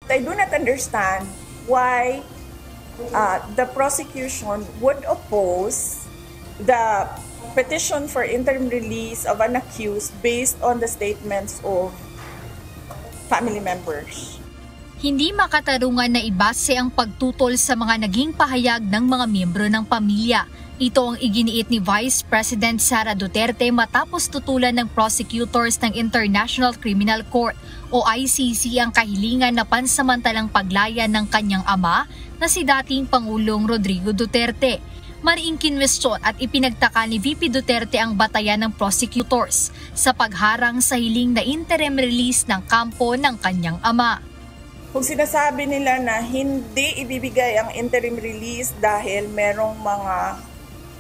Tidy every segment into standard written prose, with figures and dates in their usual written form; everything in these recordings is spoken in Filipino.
I do not understand why the prosecution would oppose the petition for interim release of an accused based on the statements of family members. Hindi makatarungan na ibase ang pagtutol sa mga naging pahayag ng mga miyembro ng pamilya. Ito ang iginiit ni Vice President Sara Duterte matapos tutulan ng prosecutors ng International Criminal Court o ICC ang kahilingan na pansamantalang paglaya ng kanyang ama na si dating Pangulong Rodrigo Duterte. Mariing kinwestiyon at ipinagtaka ni VP Duterte ang batayan ng prosecutors sa pagharang sa hiling na interim release ng kampo ng kanyang ama. Kung sinasabi nila na hindi ibibigay ang interim release dahil merong mga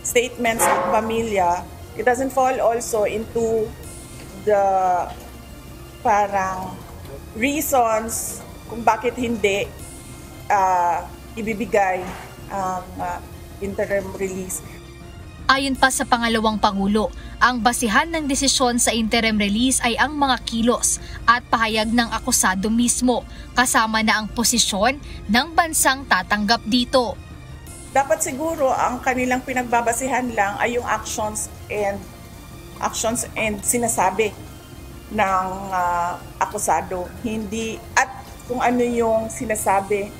statements ng pamilya, it doesn't fall also into the parang reasons kung bakit hindi ibibigay ang interim release. Ayon pa sa pangalawang Pangulo, ang basihan ng desisyon sa interim release ay ang mga kilos at pahayag ng akusado mismo, kasama na ang posisyon ng bansang tatanggap dito. Dapat siguro ang kanilang pinagbabasihan lang ay yung actions and sinasabi ng akusado, hindi at kung ano yung sinasabi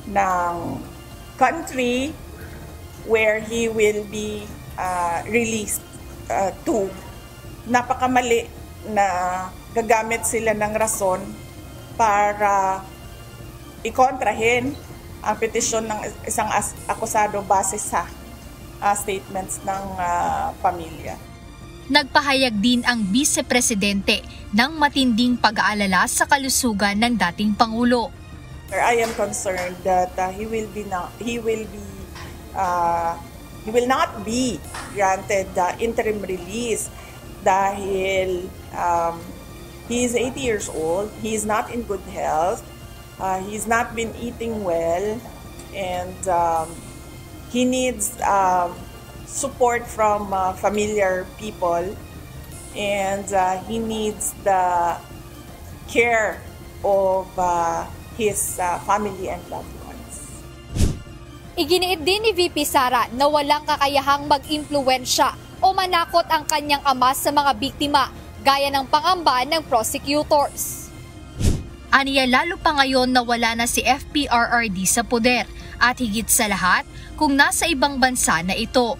ng country where he will be released to. Napakamali na gagamit sila ng rason para ikontrahin ang petisyon ng isang akusado base sa statements ng pamilya. Nagpahayag din ang Vice Presidente ng matinding pag-aalala sa kalusugan ng dating Pangulo. I am concerned that he will not be granted the interim release dahil he is 80 years old, he is not in good health, he's not been eating well, and he needs support from familiar people, and he needs the care of his family and loved ones. Iginiit din ni VP Sara na walang kakayahang mag-impluwensya o manakot ang kanyang ama sa mga biktima gaya ng pangamba ng prosecutors. Aniya lalo pa ngayon na wala na si FPRRD sa poder at higit sa lahat kung nasa ibang bansa na ito.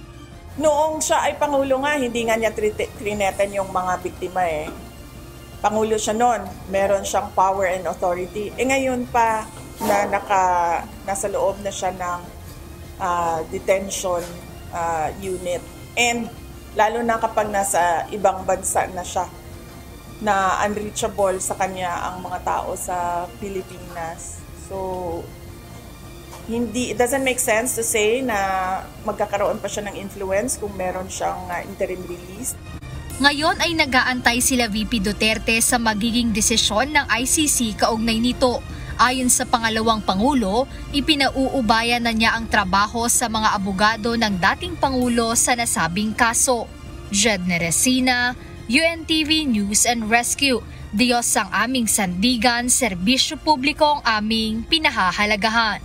Noong siya ay Pangulo nga, hindi nga niya trinetan yung mga biktima eh. Pangulo siya noon, meron siyang power and authority. Ngayon pa na nasa loob na siya ng detention unit. And lalo na kapag nasa ibang bansa na siya, na unreachable sa kanya ang mga tao sa Pilipinas. So, it doesn't make sense to say na magkakaroon pa siya ng influence kung meron siyang interim release. Ngayon ay nag-aantay sila VP Duterte sa magiging desisyon ng ICC kaugnay nito. Ayon sa pangalawang Pangulo, ipinauubayan na niya ang trabaho sa mga abogado ng dating Pangulo sa nasabing kaso. Jedne Resina, UNTV News and Rescue. Diyos ang aming sandigan, serbisyo publiko ang aming pinahahalagahan.